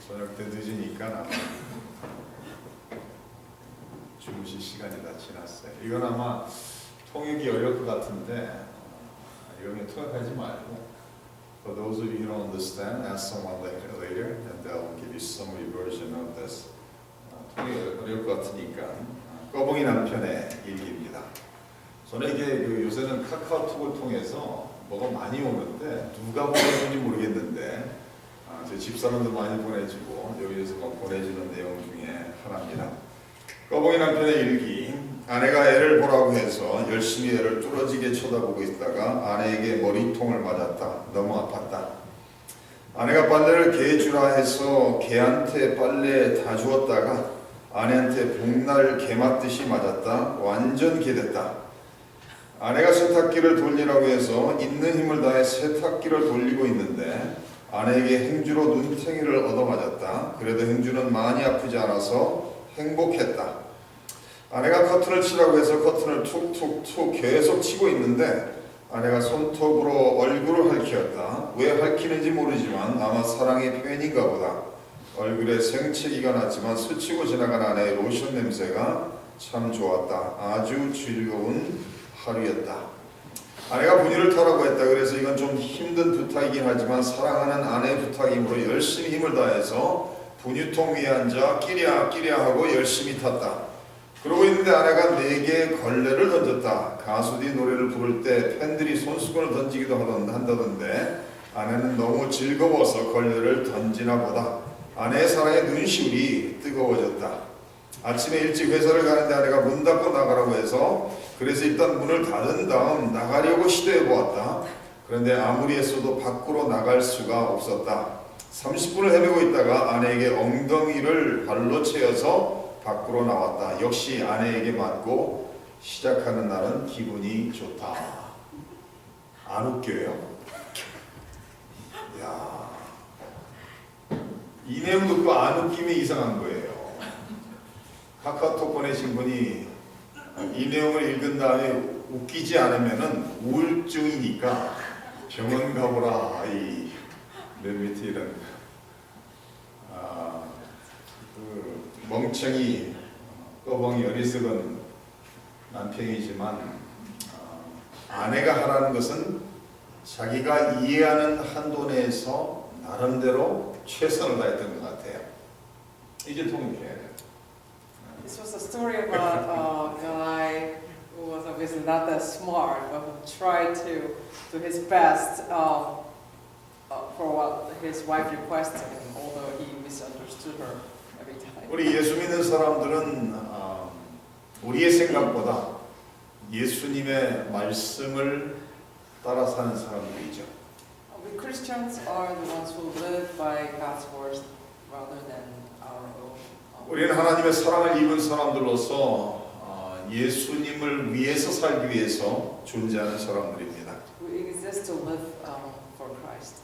저녁 때 늦으니까 아마 주무실 시간이 다 지났어요. 이건 아마 통역이 어려울 것 같은데 이거는 통역하지 말고 For those of you who don't understand, ask someone later and they'll give you summary version of this. 통역이 어려울 것 같으니까 꺼봉이 남편의 일기입니다. 저는 이게 요새는 카카오톡을 통해서 뭐가 많이 오는데 누가 보내주는지 모르겠는데 제 집사람도 많이 보내주고 여기에서 보내주는 내용 중에 하나입니다. 꺼봉이 남편의 일기. 아내가 애를 보라고 해서 열심히 애를 뚫어지게 쳐다보고 있다가 아내에게 머리통을 맞았다. 너무 아팠다. 아내가 빨래를 개 주라 해서 개한테 빨래 다 주었다가 아내한테 복날 개 맞듯이 맞았다. 완전 개됐다. 아내가 세탁기를 돌리라고 해서 있는 힘을 다해 세탁기를 돌리고 있는데 아내에게 행주로 눈탱이를 얻어맞았다. 그래도 행주는 많이 아프지 않아서 행복했다. 아내가 커튼을 치라고 해서 커튼을 툭툭툭 계속 치고 있는데 아내가 손톱으로 얼굴을 핥혔다. 왜 핥히는지 모르지만 아마 사랑의 표현인가 보다. 얼굴에 생채기가 났지만 스치고 지나간 아내의 로션 냄새가 참 좋았다. 아주 즐거운 하루였다. 아내가 분유를 타라고 했다. 그래서 이건 좀 힘든 부탁이긴 하지만 사랑하는 아내의 부탁이므로 열심히 힘을 다해서 분유통 위에 앉아 끼랴 하고 열심히 탔다. 그러고 있는데 아내가 내게 걸레를 던졌다. 가수들이 노래를 부를 때 팬들이 손수건을 던지기도 한다던데 아내는 너무 즐거워서 걸레를 던지나 보다. 아내의 사랑에 눈시울이 뜨거워졌다. 아침에 일찍 회사를 가는데 아내가 문 닫고 나가라고 해서 그래서 일단 문을 닫은 다음 나가려고 시도해 보았다. 그런데 아무리 했어도 밖으로 나갈 수가 없었다. 30분을 헤매고 있다가 아내에게 엉덩이를 발로 채여서 밖으로 나왔다. 역시 아내에게 맞고 시작하는 날은 기분이 좋다. 안 웃겨요? 야, 이 내용 듣고 안 웃기면 이상한 거예요. 카카오톡 보내신 분이 이 내용을 읽은 다음에 웃기지 않으면은 우울증이니까 병원 가보라. 이 맨 밑에 이런 멍청이 꺼벙이 어리석은 남편이지만 아내가 하라는 것은 자기가 이해하는 한도 내에서 나름대로 최선을 다했던 것 같아요. 이제 통역해야 돼요. This was a story about a guy who was obviously not that smart, but who tried to do his best for what his wife requested, although he misunderstood her every time. 우리 예수 믿는 사람들은 우리의 생각보다 예수님의 말씀을 따라 사는 사람들이죠. We Christians are the ones who live by God's words rather than our own. 우리는 하나님의 사랑을 입은 사람들로서 예수님을 위해서 살기 위해서 존재하는 사람들입니다. We exist to live for Christ.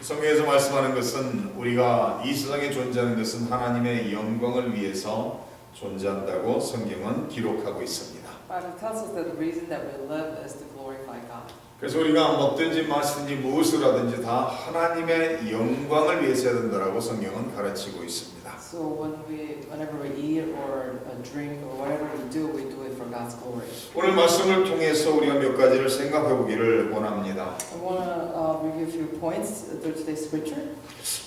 성경에서 말씀하는 것은 우리가 이 세상에 존재하는 것은 하나님의 영광을 위해서 존재한다고 성경은 기록하고 있습니다. Bible tells us that the reason that we live is to glorify God. 그래서 우리가 먹든지 마시든지 무엇을 하든지 다 하나님의 영광을 위해서 해야 된다고 성경은 가르치고 있습니다. So whenever we eat or drink or whatever we do it for God's glory. 오늘 말씀을 통해서 우리가 몇 가지를 생각해 보기를 원합니다. I want to review a few points through today's scripture.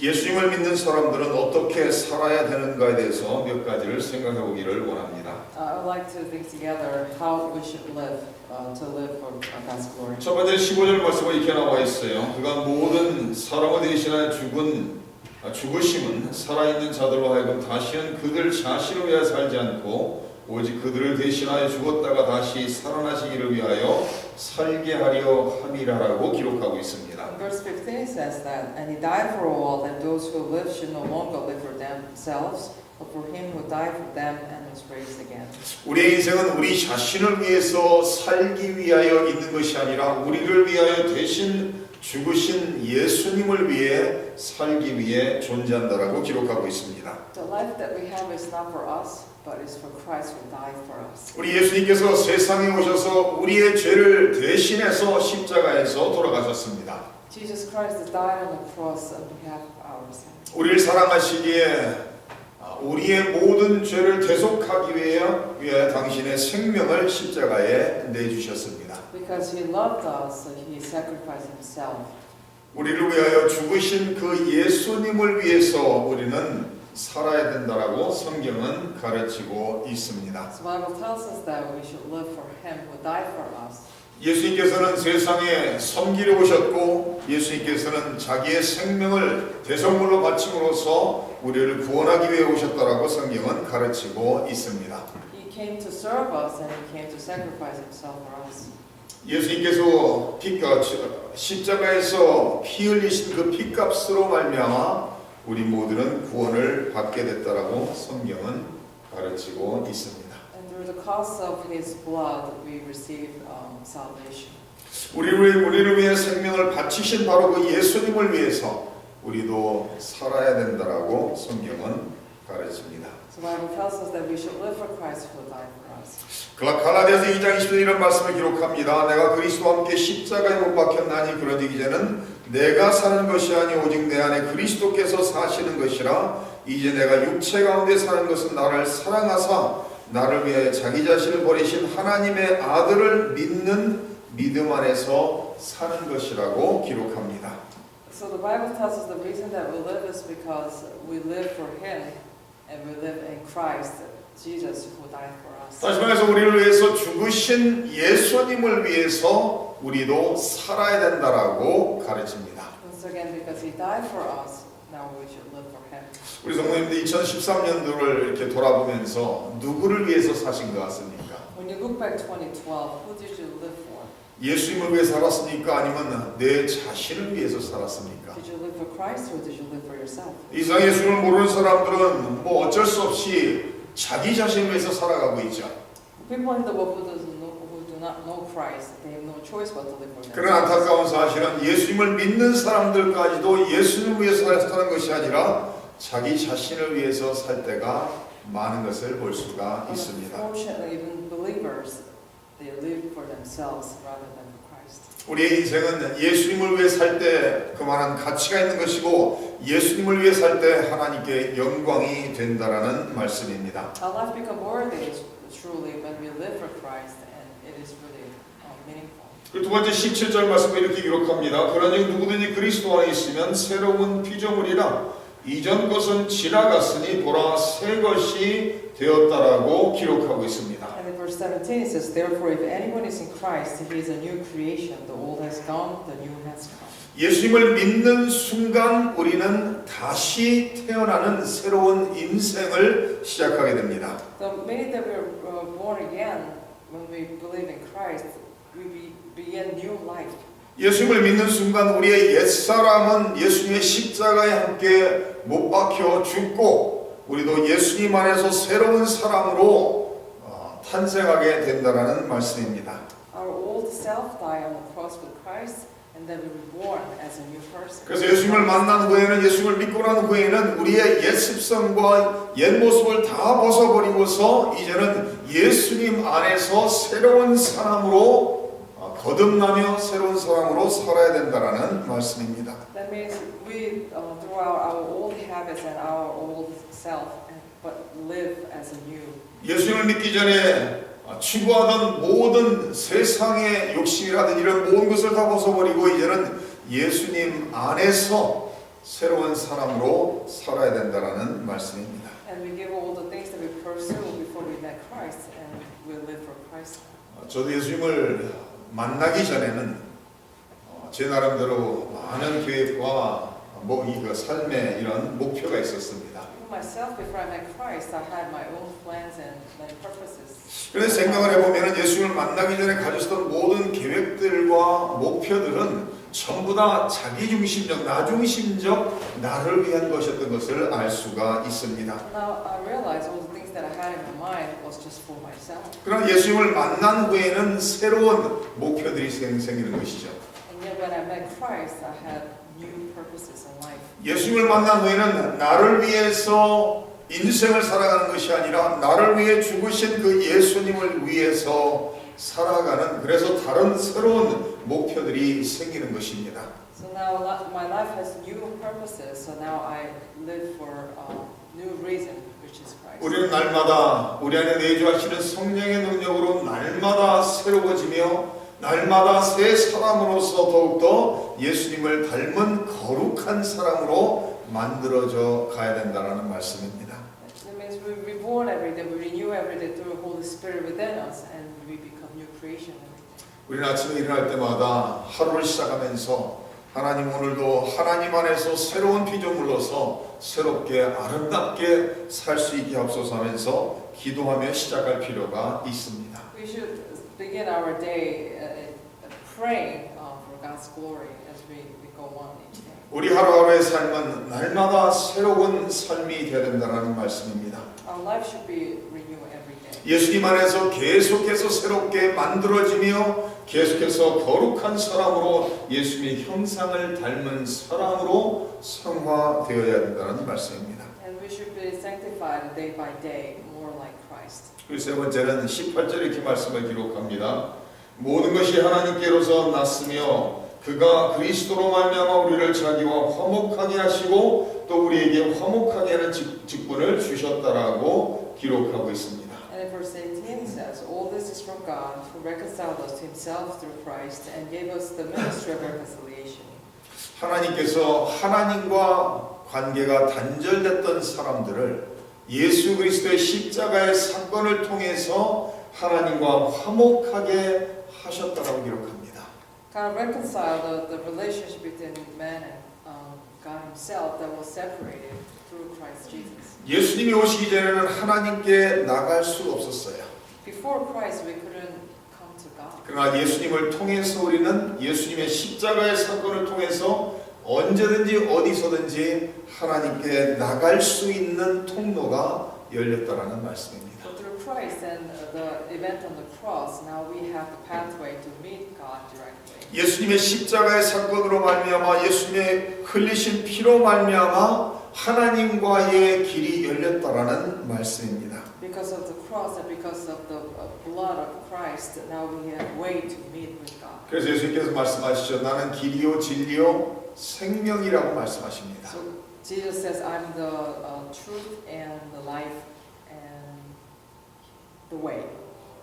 예수님을 믿는 사람들은 어떻게 살아야 되는가에 대해서 몇 가지를 생각해 보기를 원합니다. I would like to think together how we should live to live for God's glory. 첫 번째 15절 말씀에 이렇게 나와 있어요. 그가 모든 사람을 대신하여 죽으심은 살아있는 자들로 하여금 다시는 그들 자신을 위하여 살지 않고 오직 그들을 대신하여 죽었다가 다시 살아나시기를 위하여 살게 하려 함이라라고 기록하고 있습니다. In verse 15 it says that, and he died for all, that those who live should no longer live for themselves, but for him who died for them and was raised again. 우리의 인생은 우리 자신을 위해서 살기 위하여 있는 것이 아니라 우리를 위하여 대신 죽으신 예수님을 위해 살기 위해 존재한다라고 기록하고 있습니다. The life that we have is not for us, but is for Christ who died for us. 우리 예수님께서 세상에 오셔서 우리의 죄를 대신해서 십자가에서 돌아가셨습니다. Jesus Christ died on the cross on behalf of our sins. 우리를 사랑하시기에 우리의 모든 죄를 대속하기 위해 당신의 생명을 십자가에 내주셨습니다. Because He loved us, He sacrificed Himself. 우리를 위하여 죽으신 그 예수님을 위해서 우리는 살아야 된다라고 성경은 가르치고 있습니다. The Bible tells us that we should live for Him who died for us. 예수님께서는 세상에 섬기려 오셨고 예수님께서는 자기의 생명을 대성물로 바침으로써 우리를 구원하기 위해 오셨다라고 성경은 가르치고 있습니다. He came to serve us and He came to sacrifice Himself for us. 예수님께서 십자가에서 피 흘리신 그 피값으로 말미암아 우리 모두는 구원을 받게 됐다라고 성경은 가르치고 있습니다. And through the cost of His blood, we receive salvation. 우리를 위해 생명을 바치신 바로 그 예수님을 위해서 우리도 살아야 된다라고 성경은 가르칩니다. So the Bible tells us that we should live for Christ who died for us. 갈라디아서 2장 20절 이런 말씀을 기록합니다. 내가 그리스도와 함께 십자가에 못 박혔나니 그러니 이제는 내가 사는 것이 아니 오직 내 안에 그리스도께서 사시는 것이라. 이제 내가 육체 가운데 사는 것은 나를 사랑하사 나를 위해 자기 자신을 버리신 하나님의 아들을 믿는 믿음 안에서 사는 것이라고 기록합니다. So the Bible tells us the reason that we live is because we live for Him and we live in Christ, Jesus who died for us. 다시 말해서 우리를 위해서 죽으신 예수님을 위해서 우리도 살아야 된다라고 가르칩니다. Once again, because He died for us, now we should live for Him. 우리 성도님들 2013년도를 이렇게 돌아보면서 누구를 위해서 사신 것 같습니까? When you look back 2012, who did you live for? 예수님을 위해 살았습니까? 아니면 내 자신을 위해서 살았습니까? Did you live for Christ or did you live for yourself? 이상 예수님을 모르는 사람들은 뭐 어쩔 수 없이 자기 자신을 위해서 살아가고 있죠. People in the world who do not know Christ, they have no choice but to live for 그런 themselves. 안타까운 사실은 예수님을 믿는 사람들까지도 예수님을 위해서 사는 것이 아니라 자기 자신을 위해서 살 때가 많은 것을 볼 수가 있습니다. Unfortunately, even believers, they live for themselves rather than for Christ. 우리의 인생은 예수님을 위해 살 때 그만한 가치가 있는 것이고 예수님을 위해 살 때 하나님께 영광이 된다라는 말씀입니다. Our life become worthy truly when we live for Christ, and it is really meaningful. 그 두 번째 17절 말씀에 이렇게 기록합니다. 그러니 누구든지 그리스도 안에 있으면 새로운 피조물이라 이전 것은 지나갔으니 보라 새 것이 되었다라고 기록하고 있습니다. And in verse 17 it says, Therefore if anyone is in Christ, he is a new creation. The old has gone, the new has come. 예수님을 믿는 순간 우리는 다시 태어나는 새로운 인생을 시작하게 됩니다. The minute that we are born again, when we believe in Christ, we begin new life. 예수님을 믿는 순간 우리의 옛사람은 예수님의 십자가에 함께 못 박혀 죽고 우리도 예수님 안에서 새로운 사람으로 탄생하게 된다라는 말씀입니다. Our old self died on the cross with Christ, and then we were born as a new person. 그래서 예수님을 만난 후에는 예수님을 믿고 난 후에는 우리의 옛 습성과 옛 모습을 다 벗어버리고서 이제는 예수님 안에서 새로운 사람으로 거듭나며 새로운 사람으로 살아야 된다라는 말씀입니다. That means we throw out our old habits and our old self, but live as a new. 예수님을 믿기 전에 추구하던 모든 세상의 욕심이라든 이런 모든 것을 다 벗어버리고 이제는 예수님 안에서 새로운 사람으로 살아야 된다라는 말씀입니다. And we give all the things that we pursue before we met Christ, and we live for Christ. 저도 예수님을 만나기 전에는 제 나름대로 많은 계획과 이 삶의 이런 목표가 있었습니다. Myself, before I met Christ, I had my own plans and purposes. 그래서 생각을 해보면 예수님을 만나기 전에 가졌던 모든 계획들과 목표들은 전부 다 자기중심적, 나중심적 나를 위한 것이었던 것을 알 수가 있습니다. Now I realize all the things that I had in my mind was just for myself. 그러나 예수님을 만난 후에는 새로운 목표들이 생기는 것이죠. And yet when I met Christ, I had new purposes in life. 예수님을 만난 후에는 나를 위해서 인생을 살아가는 것이 아니라 나를 위해 죽으신 그 예수님을 위해서 살아가는 그래서 다른 새로운 목표들이 생기는 것입니다. So now my life has new purposes. So now I live for a new reason, which is Christ. 우리는 날마다 우리 안에 내주하시는 성령의 능력으로 날마다 새로워지며 날마다 새 사람으로서 더욱더 예수님을 닮은 거룩한 사람으로 만들어져 가야 된다는 말씀입니다. That means we're reborn every day, we renew every day through the Holy Spirit within us, and we become new creation every day. 우리는 아침에 일어날 때마다 하루를 시작하면서 하나님 오늘도 하나님 안에서 새로운 피조물로서 새롭게 아름답게 살 수 있게 하옵소서 하면서 기도하며 시작할 필요가 있습니다. We should begin our day praying for God's glory as we go on each day. 우리 하루하루의 삶은 날마다 새로운 삶이 되어야 된다는 말씀입니다. Our life should be renewed every day. 예수님 안에서 계속해서 새롭게 만들어지며 계속해서 거룩한 사람으로 예수님의 형상을 닮은 사람으로 성화되어야 된다는 말씀입니다. And we should be sanctified day by day, more like Christ. 그리고 세 번째는 18절에 이렇게 말씀을 기록합니다. 모든 것이 하나님께로서 났으며 그가 그리스도로 말미암아 우리를 자기와 화목하게 하시고 또 우리에게 화목하게 하는 직분을 주셨다라고 기록하고 있습니다. And in verse 18 says, all this is from God who reconciled us to himself through Christ and gave us the ministry of reconciliation. 하나님께서 하나님과 관계가 단절됐던 사람들을 예수 그리스도의 십자가의 사건을 통해서 하나님과 화목하게 하셨다라고 기록합니다. God reconciled the relationship between man and God himself that was separated through Christ Jesus. 예수님이 오시기 전에는 하나님께 나갈 수 없었어요. Before Christ we couldn't come to God. 그러나 예수님을 통해서 우리는 예수님의 십자가의 사건을 통해서 언제든지 어디서든지 하나님께 나갈 수 있는 통로가 열렸다라는 말씀입니다. But through Christ and the event on the cross, now we have the pathway to meet God directly. 예수님의 십자가의 사건으로 말미암아 예수님의 흘리신 피로 말미암아 하나님과의 길이 열렸다라는 말씀입니다. Because of the cross and because of the blood of Christ, now we have way to meet with God. 그래서 예수님께서 말씀하시죠. 나는 길이요 진리요 생명이라고 말씀하십니다. So Jesus says, I'm the truth and the life and the way.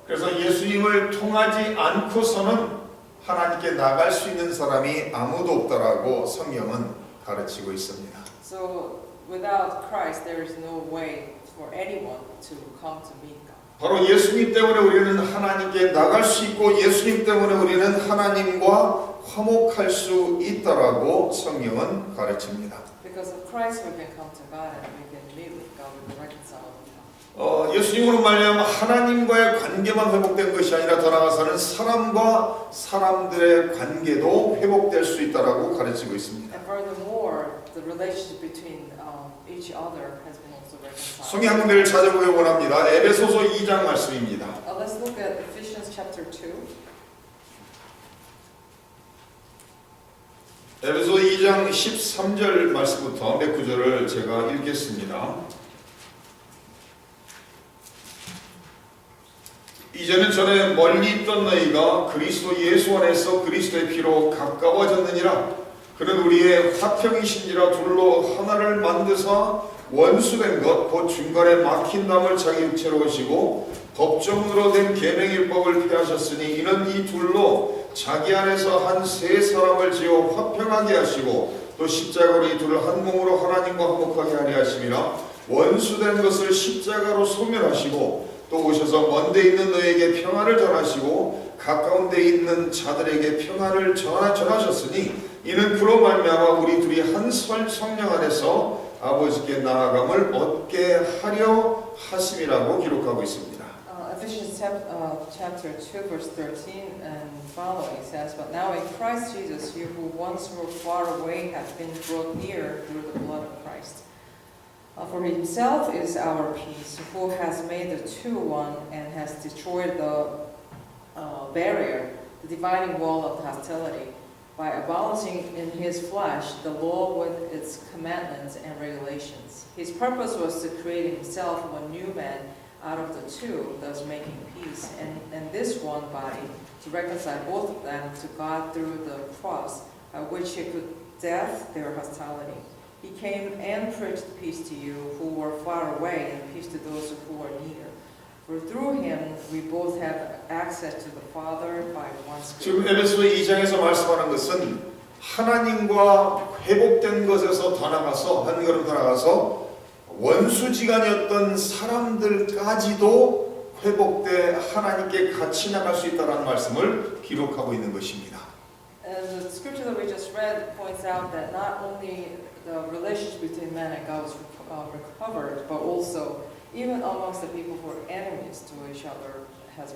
그래서 예수님을 통하지 않고서는 하나님께 나갈 수 있는 사람이 아무도 없다라고 성경은 가르치고 있습니다. So without Christ, there is no way for anyone to come to meet God. 바로 예수님 때문에 우리는 하나님께 나갈 수 있고 예수님 때문에 우리는 하나님과 화목할 수 있다라고 성경은 가르칩니다. Because of Christ, we can come to God and we can meet with God, we can reconcile with God. 예수님으로 말미암아 하나님과의 관계만 회복된 것이 아니라 더 나아가서는 사람과 사람들의 관계도 회복될 수 있다라고 가르치고 있습니다. And furthermore, the relationship between each other has been also reconciled. 성경 한 군데를 찾아보기 원합니다. 에베소서 2장 말씀입니다. Let's look at Ephesians chapter 2. 에베소 2장 13절 말씀부터 몇 구절을 제가 읽겠습니다. 이제는 전에 멀리 있던 너희가 그리스도 예수 안에서 그리스도의 피로 가까워졌느니라. 그는 우리의 화평이신지라 둘로 하나를 만드사 원수된 것 곧 중간에 막힌 담을 자기 육체로 오시고 법정으로 된 계명일법을 폐하셨으니 이는 이 둘로 자기 안에서 한 세 사람을 지어 화평하게 하시고 또 십자가로 이 둘을 한 몸으로 하나님과 화목하게 하려 하심이라. 원수된 것을 십자가로 소멸하시고 또 오셔서 먼데 있는 너에게 평안을 전하시고 가까운 데 있는 자들에게 평안을 전하셨으니 이는 그로 말미암아 우리 둘이 한 성령 안에서 아버지께 나아감을 얻게 하려 하심이라고 기록하고 있습니다. Ephesians chapter 2 verse 13 and following says, But now in Christ Jesus, you who once were far away have been brought near through the blood of Christ. For himself is our peace, who has made the two one and has destroyed the barrier, the dividing wall of hostility, by abolishing in his flesh the law with its commandments and regulations. His purpose was to create in himself one new man out of the two, thus making peace, and this one body to reconcile both of them to God through the cross, which he put death their hostility. He came and preached peace to you who were far away and peace to those who are near. For through him we both have access to the Father by one 지금 Spirit. 에베소 2장에서 말씀하는 것은 하나님과 회복된 것에서 더 나가서 한 걸음 더 나가서 원수지간이었던 사람들까지도 회복돼 하나님께 같이 나갈 수 있다는 말씀을 기록하고 있는 것입니다. And the scripture that we just read points out that not only the relationship between man and God was recovered, but also even amongst the people who are enemies to each other has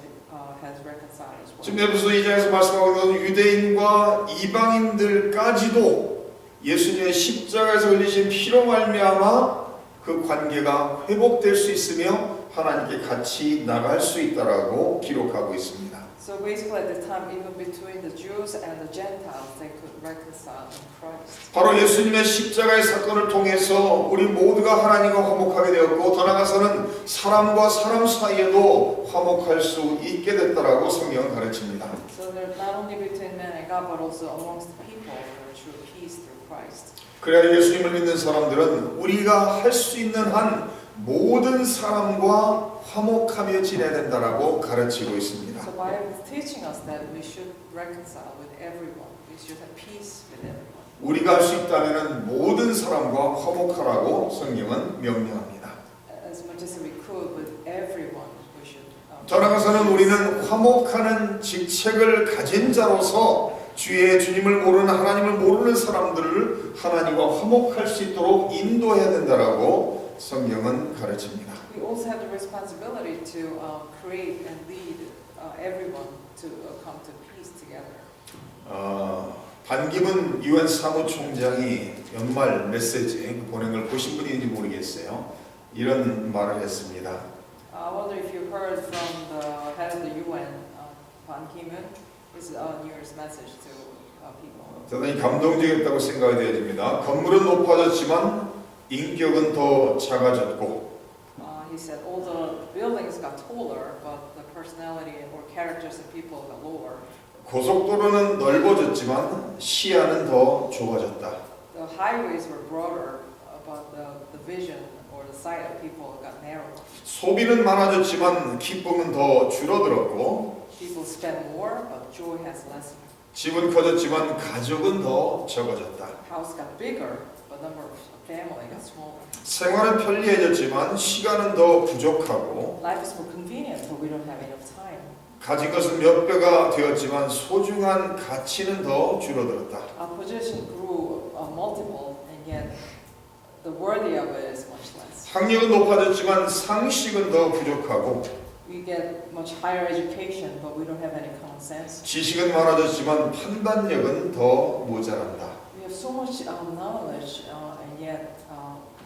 reconciled as well. 지금 에베소 2장에서 말씀하고 있는 유대인과 이방인들까지도 예수님의 십자가에서 흘리신 피로 말미암아 그 관계가 회복될 수 있으며 하나님께 같이 나갈 수 있다라고 기록하고 있습니다. So basically at the time, even between the Jews and the Gentiles, they could reconcile in Christ. 바로 예수님의 십자가의 사건을 통해서 우리 모두가 하나님과 화목하게 되었고 더 나아가서는 사람과 사람 사이에도 화목할 수 있게 됐다라고 성경은 가르칩니다. So they're not only between man and God, but also amongst the people, there true peace through Christ. 그래야 예수님을 믿는 사람들은 우리가 할 수 있는 한 모든 사람과 화목하며 지내야 된다라고 가르치고 있습니다. So the Bible is teaching us that we should reconcile with everyone. We should have peace with everyone. 우리가 할 수 있다면 모든 사람과 화목하라고 성경은 명령합니다. As much as we could with everyone, we should. 더 나아가서는 우리는 화목하는 직책을 가진 자로서 주의 주님을 모르는 하나님을 모르는 사람들을 하나님과 화목할 수 있도록 인도해야 된다라고 성경은 가르칩니다. We also have the responsibility to create and lead everyone to come to peace together. 반기문 UN 사무총장이 연말 메시지 보낸 걸 보신 분이 있는지 모르겠어요. 이런 말을 했습니다. I wonder if you heard from the head of the UN, Ban Ki-moon, his New Year's message to people. 대단히 감동적이었다고 생각이 되어집니다. 건물은 높아졌지만 인격은 더 작아졌고 He said all the buildings got taller, but the personality or characters of people got lower. 고속도로는 넓어졌지만 시야는 더 좁아졌다. The highways were broader, but the vision or the sight of people got narrower. 소비는 많아졌지만 기쁨은 더 줄어들었고 People spend more, but joy has lessened. 집은 커졌지만 가족은 더 적어졌다. House got bigger, but number of family got smaller. 생활은 편리해졌지만 시간은 더 부족하고 Life is more convenient, but we don't have enough time. 가진 것은 몇 배가 되었지만 소중한 가치는 더 줄어들었다. Our position grew multiple, and yet the worthy of it is much less. 학력은 높아졌지만 상식은 더 부족하고 We get much higher education, but we don't have any common sense. 지식은 많아졌지만 판단력은 더 모자란다. We have so much knowledge, and yet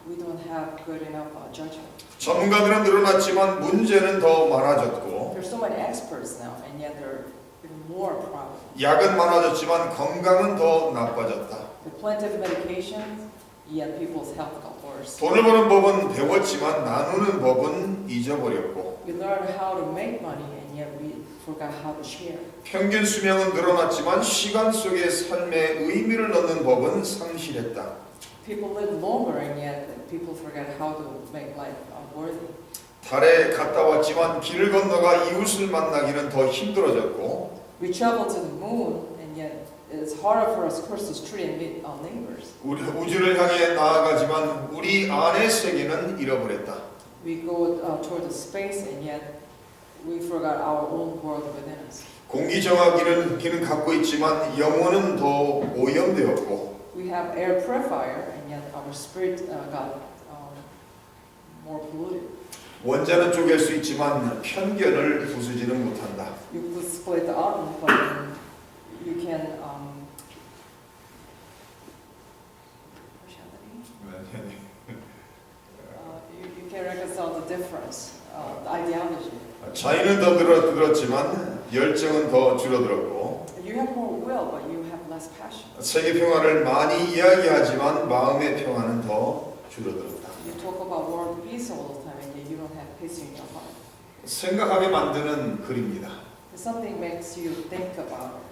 we don't have good enough judgment. 전문가들은 늘어났지만 문제는 더 많아졌고 There's so many experts now, and yet there are even more problems. 약은 많아졌지만 건강은 더 나빠졌다. With plenty of medications, yet people's health got worse. 돈을 버는 법은 배웠지만 나누는 법은 잊어버렸고 We learned how to make money, and yet we forgot how to share. 평균 수명은 늘어났지만 시간 속에 삶의 의미를 넣는 법은 상실했다. People live longer, and yet people forget how to make life worthy. 달에 갔다 왔지만 길을 건너가 이웃을 만나기는 더 힘들어졌고 We travel to the moon, and yet it's harder for us to cross the street and meet our neighbors. 우리 우주를 향해 나아가지만 우리 안의 세계는 잃어버렸다. We go toward the space, and yet we forgot our own world within us. 공기 정화기는 갖고 있지만 영혼은 더 오염되었고 We have air purifier, and yet our spirit got more polluted. 원자는 쪼갤 수 있지만 편견을 부수지는 못한다. You could split the atom, but you can you can reconcile the difference, the ideology. 자유는 더 늘었지만 열정은 더 줄어들었고 You have more will, but you have less passion. 세계 평화를 많이 이야기하지만 마음의 평화는 더 줄어들었다. You talk about world peace all the time, and yet you don't have peace in your heart. 생각하게 만드는 글입니다. Something makes you think about it.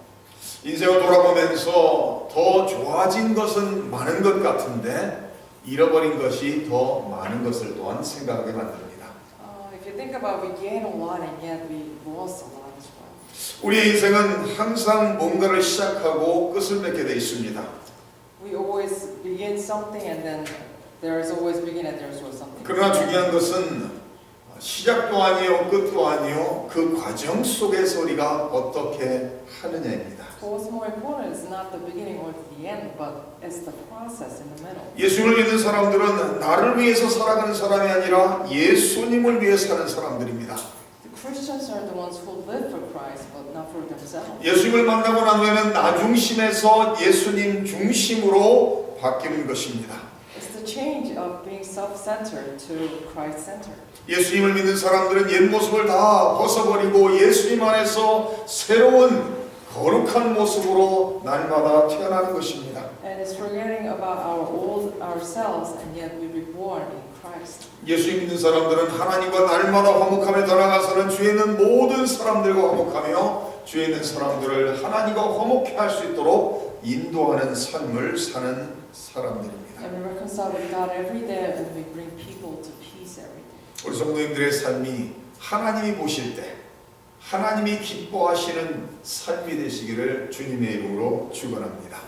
인생을 돌아보면서 더 좋아진 것은 많은 것 같은데 잃어버린 것이 더 많은 것을 또한 생각하게 만듭니다. If you think about it, we gain a lot and yet we lost a lot as well. 우리의 인생은 항상 뭔가를 시작하고 끝을 맺게 돼 있습니다. We always begin something and then there is always begin and there is always something. 그러나 중요한 것은 시작도 아니요 끝도 아니요 그 과정 속에서 우리가 어떻게 하느냐입니다. But what's more important is not the beginning or the end, but it's the process in the middle. 예수를 믿는 사람들은 나를 위해서 살아가는 사람이 아니라 예수님을 위해 사는 사람들입니다. The Christians are the ones who live for Christ, but not for themselves. 예수님을 만나고 난 후에는 나 중심에서 예수님 중심으로 바뀌는 것입니다. It's the change of being self-centered to Christ-centered. 예수님을 믿는 사람들은 옛 모습을 다 벗어버리고 예수님 안에서 새로운 거룩한 모습으로 날마다 태어나는 것입니다. And it's forgetting about our old ourselves and yet we be born in Christ. 예수 믿는 사람들은 하나님과 날마다 화목함에 달아가서는 주에 있는 모든 사람들과 화목하며 주에 있는 사람들을 하나님과 화목해 할 수 있도록 인도하는 삶을 사는 사람들입니다. And we reconcile with God every day and we bring people to peace every day. 우리 성도님들의 삶이 하나님이 보실 때 하나님이 기뻐하시는 삶이 되시기를 주님의 이름으로 축원합니다.